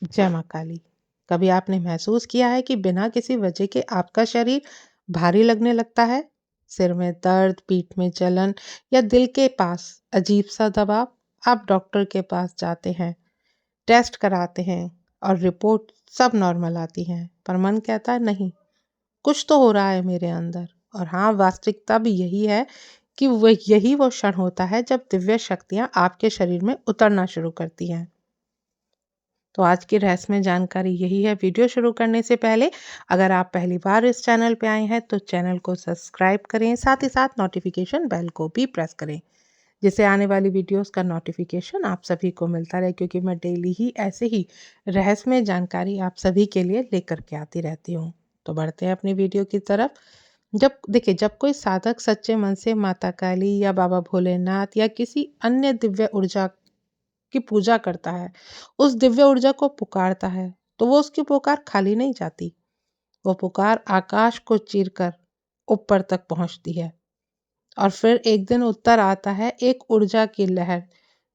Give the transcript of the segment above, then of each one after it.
जय माँ काली। कभी आपने महसूस किया है कि बिना किसी वजह के आपका शरीर भारी लगने लगता है? सिर में दर्द, पीठ में जलन या दिल के पास अजीब सा दबाव? आप डॉक्टर के पास जाते हैं, टेस्ट कराते हैं और रिपोर्ट सब नॉर्मल आती हैं, पर मन कहता है नहीं, कुछ तो हो रहा है मेरे अंदर। और हाँ, वास्तविकता भी यही है कि यही वो क्षण होता है जब दिव्य शक्तियाँ आपके शरीर में उतरना शुरू करती हैं। तो आज की रहस्यमय जानकारी यही है। वीडियो शुरू करने से पहले अगर आप पहली बार इस चैनल पे आए हैं तो चैनल को सब्सक्राइब करें, साथ ही साथ नोटिफिकेशन बेल को भी प्रेस करें, जिससे आने वाली वीडियोस का नोटिफिकेशन आप सभी को मिलता रहे, क्योंकि मैं डेली ही ऐसे ही रहस्यमय जानकारी आप सभी के लिए लेकर के आती रहती हूँ। तो बढ़ते हैं अपनी वीडियो की तरफ। जब कोई साधक सच्चे मन से माता काली या बाबा भोलेनाथ या किसी अन्य दिव्य ऊर्जा की पूजा करता है, उस दिव्य ऊर्जा को पुकारता है, तो वो उसकी पुकार खाली नहीं जाती। वो पुकार आकाश को चीरकर ऊपर तक पहुंचती है और फिर एक दिन उत्तर आता है एक ऊर्जा की लहर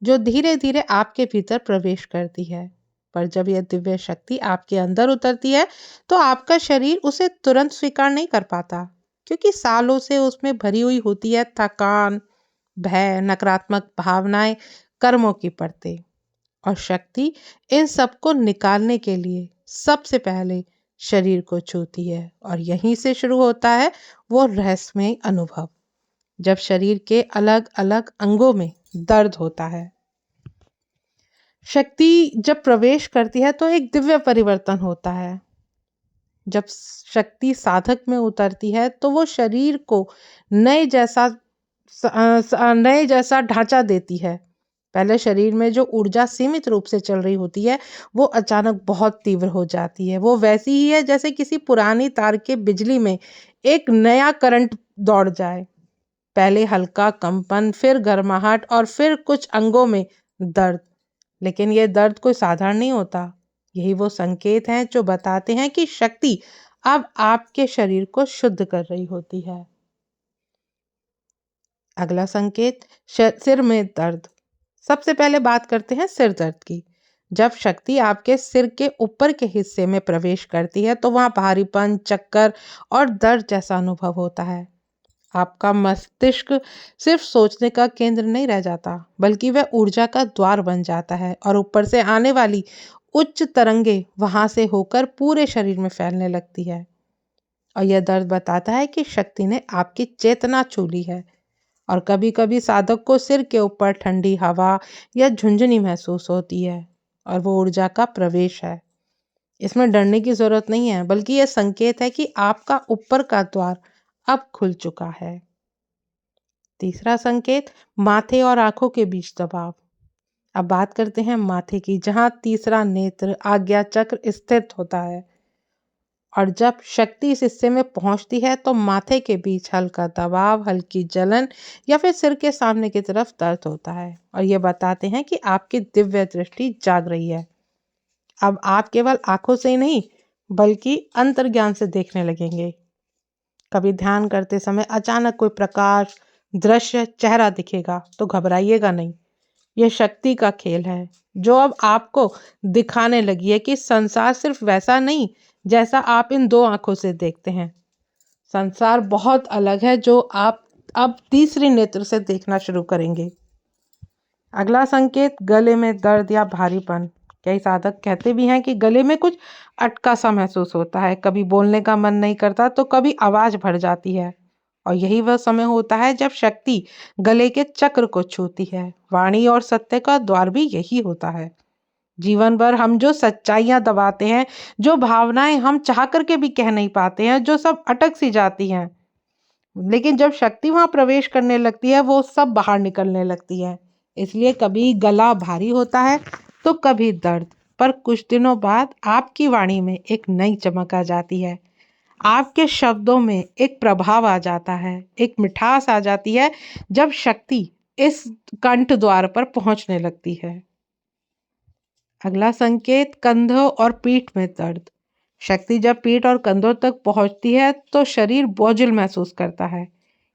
जो धीरे धीरे आपके भीतर प्रवेश करती है। पर जब यह दिव्य शक्ति आपके अंदर उतरती है तो आपका शरीर उसे तुरंत स्वीकार नहीं कर पाता, क्योंकि सालों से उसमें भरी हुई होती है थकान, भय, नकारात्मक भावनाएं, कर्मों की परतें। और शक्ति इन सबको निकालने के लिए सबसे पहले शरीर को छूती है, और यहीं से शुरू होता है वो रहस्यमय अनुभव, जब शरीर के अलग अलग अंगों में दर्द होता है। शक्ति जब प्रवेश करती है तो एक दिव्य परिवर्तन होता है। जब शक्ति साधक में उतरती है तो वो शरीर को नए जैसा नए जैसा ढांचा देती है। पहले शरीर में जो ऊर्जा सीमित रूप से चल रही होती है वो अचानक बहुत तीव्र हो जाती है। वो वैसी ही है जैसे किसी पुरानी तार के बिजली में एक नया करंट दौड़ जाए। पहले हल्का कंपन, फिर गर्माहट और फिर कुछ अंगों में दर्द। लेकिन ये दर्द कोई साधारण नहीं होता। यही वो संकेत हैं जो बताते हैं कि शक्ति अब आपके शरीर को शुद्ध कर रही होती है। अगला संकेत, सिर में दर्द। सबसे पहले बात करते हैं सिर दर्द की। जब शक्ति आपके सिर के ऊपर के हिस्से में प्रवेश करती है तो वहां भारीपन, चक्कर और दर्द जैसा अनुभव होता है। आपका मस्तिष्क सिर्फ सोचने का केंद्र नहीं रह जाता, बल्कि वह ऊर्जा का द्वार बन जाता है और ऊपर से आने वाली उच्च तरंगे वहां से होकर पूरे शरीर में फैलने लगती है। और यह दर्द बताता है कि शक्ति ने आपकी चेतना छू ली है। और कभी कभी साधक को सिर के ऊपर ठंडी हवा या झुंझुनी महसूस होती है, और वो ऊर्जा का प्रवेश है। इसमें डरने की जरूरत नहीं है, बल्कि यह संकेत है कि आपका ऊपर का द्वार अब खुल चुका है। तीसरा संकेत, माथे और आंखों के बीच दबाव। अब बात करते हैं माथे की, जहां तीसरा नेत्र आज्ञा चक्र स्थित होता है। और जब शक्ति इस हिस्से में पहुंचती है तो माथे के बीच हल्का दबाव, हल्की जलन या फिर सिर के सामने की तरफ दर्द होता है, और ये बताते हैं कि आपकी दिव्य दृष्टि जाग रही है। अब आप केवल आंखों से ही नहीं, बल्कि अंतर्ज्ञान से देखने लगेंगे। कभी ध्यान करते समय अचानक कोई प्रकाश, दृश्य, चेहरा दिखेगा तो घबराइएगा नहीं। यह शक्ति का खेल है जो अब आपको दिखाने लगी है कि संसार सिर्फ वैसा नहीं जैसा आप इन दो आंखों से देखते हैं। संसार बहुत अलग है, जो आप अब तीसरे नेत्र से देखना शुरू करेंगे। अगला संकेत, गले में दर्द या भारीपन। कई साधक कहते भी हैं कि गले में कुछ अटका सा महसूस होता है, कभी बोलने का मन नहीं करता तो कभी आवाज भर जाती है। और यही वह समय होता है जब शक्ति गले के चक्र को छूती है। वाणी और सत्य का द्वार भी यही होता है। जीवन भर हम जो सच्चाइयां दबाते हैं, जो भावनाएं हम चाह करके भी कह नहीं पाते हैं, जो सब अटक सी जाती हैं, लेकिन जब शक्ति वहां प्रवेश करने लगती है वो सब बाहर निकलने लगती है। इसलिए कभी गला भारी होता है तो कभी दर्द, पर कुछ दिनों बाद आपकी वाणी में एक नई चमक आ जाती है। आपके शब्दों में एक प्रभाव आ जाता है, एक मिठास आ जाती है जब शक्ति इस कंठ द्वार पर पहुंचने लगती है। अगला संकेत, कंधों और पीठ में दर्द। शक्ति जब पीठ और कंधों तक पहुंचती है तो शरीर बोझिल महसूस करता है,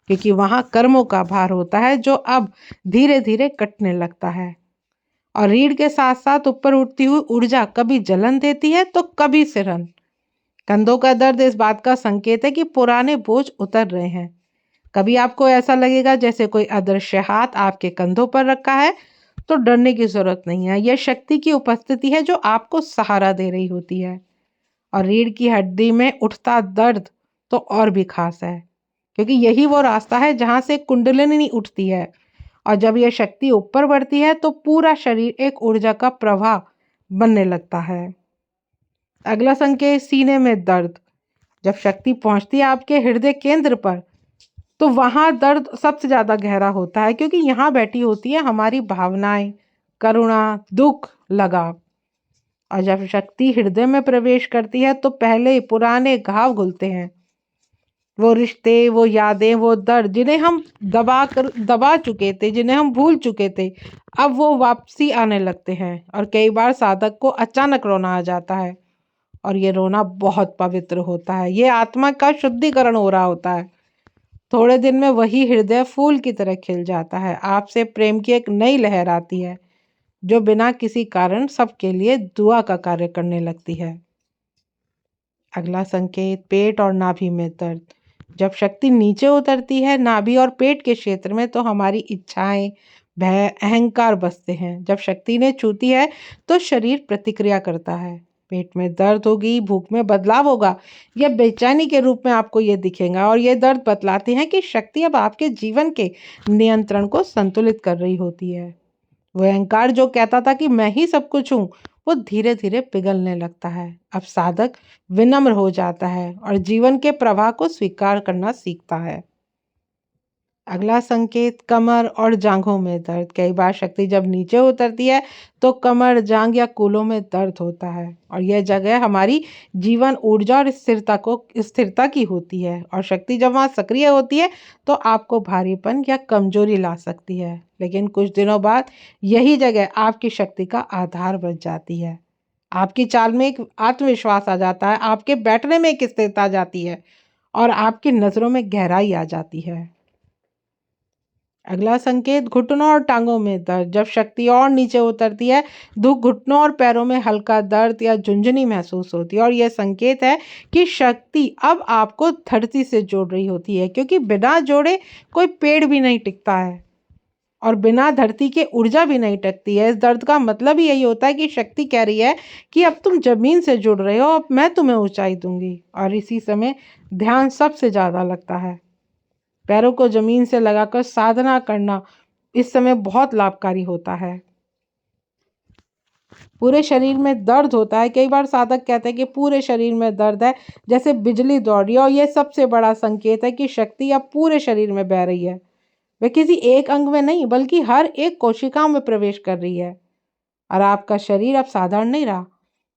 क्योंकि वहां कर्मों का भार होता है जो अब धीरे धीरे कटने लगता है। और रीढ़ के साथ साथ ऊपर उठती हुई ऊर्जा कभी जलन देती है तो कभी सिरहन। कंधों का दर्द इस बात का संकेत है कि पुराने बोझ उतर रहे हैं। कभी आपको ऐसा लगेगा जैसे कोई अदृश्य हाथ आपके कंधों पर रखा है, तो डरने की जरूरत नहीं है। यह शक्ति की उपस्थिति है जो आपको सहारा दे रही होती है। और रीढ़ की हड्डी में उठता दर्द तो और भी खास है, क्योंकि यही वो रास्ता है जहां से कुंडलिनी उठती है। और जब यह शक्ति ऊपर बढ़ती है तो पूरा शरीर एक ऊर्जा का प्रवाह बनने लगता है। अगला संकेत, सीने में दर्द। जब शक्ति पहुंचती है आपके हृदय केंद्र पर, तो वहां दर्द सबसे ज्यादा गहरा होता है, क्योंकि यहाँ बैठी होती है हमारी भावनाएं, करुणा, दुख, लगाव। और जब शक्ति हृदय में प्रवेश करती है तो पहले पुराने घाव घुलते हैं। वो रिश्ते, वो यादें, वो दर्द जिन्हें हम दबा चुके थे, जिन्हें हम भूल चुके थे, अब वो वापसी आने लगते हैं। और कई बार साधक को अचानक रोना आ जाता है, और ये रोना बहुत पवित्र होता है। ये आत्मा का शुद्धिकरण हो रहा होता है। थोड़े दिन में वही हृदय फूल की तरह खिल जाता है। आपसे प्रेम की एक नई लहर आती है जो बिना किसी कारण सबके लिए दुआ का कार्य करने लगती है। अगला संकेत, पेट और नाभि में दर्द। जब शक्ति नीचे उतरती है नाभि और पेट के क्षेत्र में, तो हमारी इच्छाएं, भय, अहंकार बसते हैं। जब शक्ति ने छूती है तो शरीर प्रतिक्रिया करता है। पेट में दर्द होगी, भूख में बदलाव होगा, यह बेचैनी के रूप में आपको ये दिखेगा। और ये दर्द बतलाते हैं कि शक्ति अब आपके जीवन के नियंत्रण को संतुलित कर रही होती है। वो अहंकार जो कहता था कि मैं ही सब कुछ हूँ, वो धीरे धीरे पिघलने लगता है। अब साधक विनम्र हो जाता है और जीवन के प्रवाह को स्वीकार करना सीखता है। अगला संकेत, कमर और जांघों में दर्द। कई बार शक्ति जब नीचे उतरती है तो कमर, जांघ या कूल्हों में दर्द होता है, और यह जगह हमारी जीवन ऊर्जा और स्थिरता की होती है। और शक्ति जब वहाँ सक्रिय होती है तो आपको भारीपन या कमजोरी ला सकती है, लेकिन कुछ दिनों बाद यही जगह आपकी शक्ति का आधार बन जाती है। आपकी चाल में एक आत्मविश्वास आ जाता है, आपके बैठने में एक स्थिरता आ जाती है, और आपकी नजरों में गहराई आ जाती है। अगला संकेत, घुटनों और टांगों में दर्द। जब शक्ति और नीचे उतरती है तो घुटनों और पैरों में हल्का दर्द या झुंझुनी महसूस होती है, और यह संकेत है कि शक्ति अब आपको धरती से जोड़ रही होती है, क्योंकि बिना जोड़े कोई पेड़ भी नहीं टिकता है, और बिना धरती के ऊर्जा भी नहीं टिकती है। इस दर्द का मतलब ही यही होता है कि शक्ति कह रही है कि अब तुम जमीन से जुड़ रहे हो, अब मैं तुम्हें ऊंचाई दूंगी। और इसी समय ध्यान सबसे ज्यादा लगता है। पैरों को जमीन से लगाकर साधना करना इस समय बहुत लाभकारी होता है। पूरे शरीर में दर्द होता है। कई बार साधक कहते हैं कि पूरे शरीर में दर्द है, जैसे बिजली दौड़ रही है, और यह सबसे बड़ा संकेत है कि शक्ति अब पूरे शरीर में बह रही है। वह किसी एक अंग में नहीं, बल्कि हर एक कोशिका में प्रवेश कर रही है। और आपका शरीर अब साधारण नहीं रहा,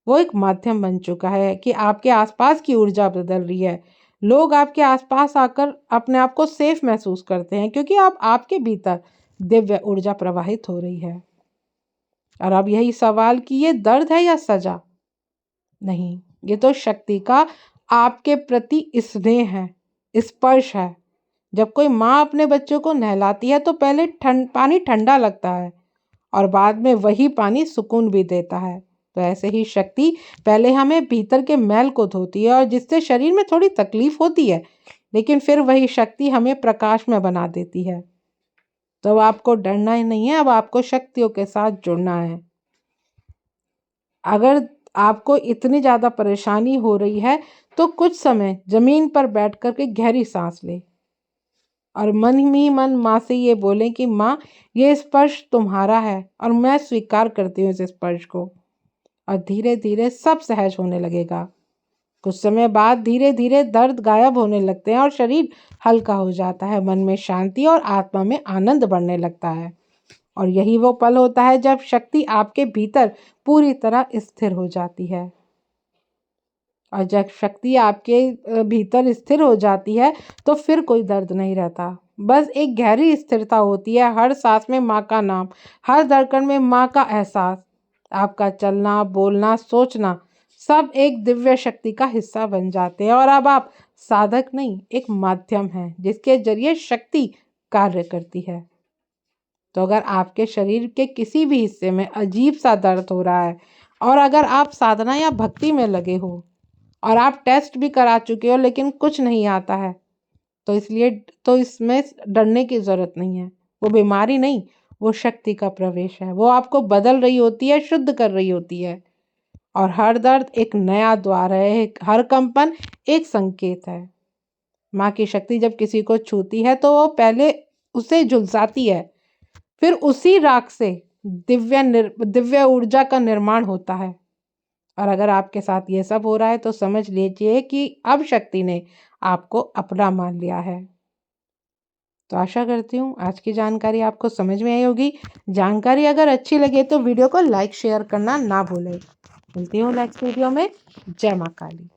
वो एक माध्यम बन चुका है कि आपके आसपास की ऊर्जा बदल रही है। लोग आपके आसपास आकर अपने आप को सेफ महसूस करते हैं, क्योंकि आप आपके भीतर दिव्य ऊर्जा प्रवाहित हो रही है। और अब यही सवाल कि ये दर्द है या सजा? नहीं, ये तो शक्ति का आपके प्रति स्नेह है, स्पर्श है। जब कोई माँ अपने बच्चों को नहलाती है तो पहले पानी ठंडा लगता है, और बाद में वही पानी सुकून भी देता है। तो ऐसे ही शक्ति पहले हमें भीतर के मैल को धोती है, और जिससे शरीर में थोड़ी तकलीफ होती है, लेकिन फिर वही शक्ति हमें प्रकाश में बना देती है। तो अब आपको डरना ही नहीं है, अब आपको शक्तियों के साथ जुड़ना है। अगर आपको इतनी ज़्यादा परेशानी हो रही है तो कुछ समय जमीन पर बैठ कर के गहरी सांस ले, और मन ही मन माँ से ये बोलें कि माँ, ये स्पर्श तुम्हारा है और मैं स्वीकार करती हूँ इस स्पर्श को। और धीरे धीरे सब सहज होने लगेगा। कुछ समय बाद धीरे धीरे दर्द गायब होने लगते हैं और शरीर हल्का हो जाता है। मन में शांति और आत्मा में आनंद बढ़ने लगता है। और यही वो पल होता है जब शक्ति आपके भीतर पूरी तरह स्थिर हो जाती है। और जब शक्ति आपके भीतर स्थिर हो जाती है तो फिर कोई दर्द नहीं रहता, बस एक गहरी स्थिरता होती है। हर सांस में माँ का नाम, हर धड़कन में माँ का एहसास। आपका चलना, बोलना, सोचना सब एक दिव्य शक्ति का हिस्सा बन जाते हैं। और अब आप साधक नहीं, एक माध्यम है जिसके जरिए शक्ति कार्य करती है। तो अगर आपके शरीर के किसी भी हिस्से में अजीब सा दर्द हो रहा है और अगर आप साधना या भक्ति में लगे हो और आप टेस्ट भी करा चुके हो लेकिन कुछ नहीं आता है, तो इसमें डरने की ज़रूरत नहीं है। वो बीमारी नहीं, वो शक्ति का प्रवेश है। वो आपको बदल रही होती है, शुद्ध कर रही होती है। और हर दर्द एक नया द्वार है, हर कंपन एक संकेत है। माँ की शक्ति जब किसी को छूती है तो वो पहले उसे झुलसाती है, फिर उसी राख से दिव्य ऊर्जा का निर्माण होता है। और अगर आपके साथ ये सब हो रहा है तो समझ लीजिए कि अब शक्ति ने आपको अपना मान लिया है। तो आशा करती हूँ आज की जानकारी आपको समझ में आई होगी। जानकारी अगर अच्छी लगे तो वीडियो को लाइक शेयर करना ना भूलें। मिलती हूँ नेक्स्ट वीडियो में। जय माँ काली।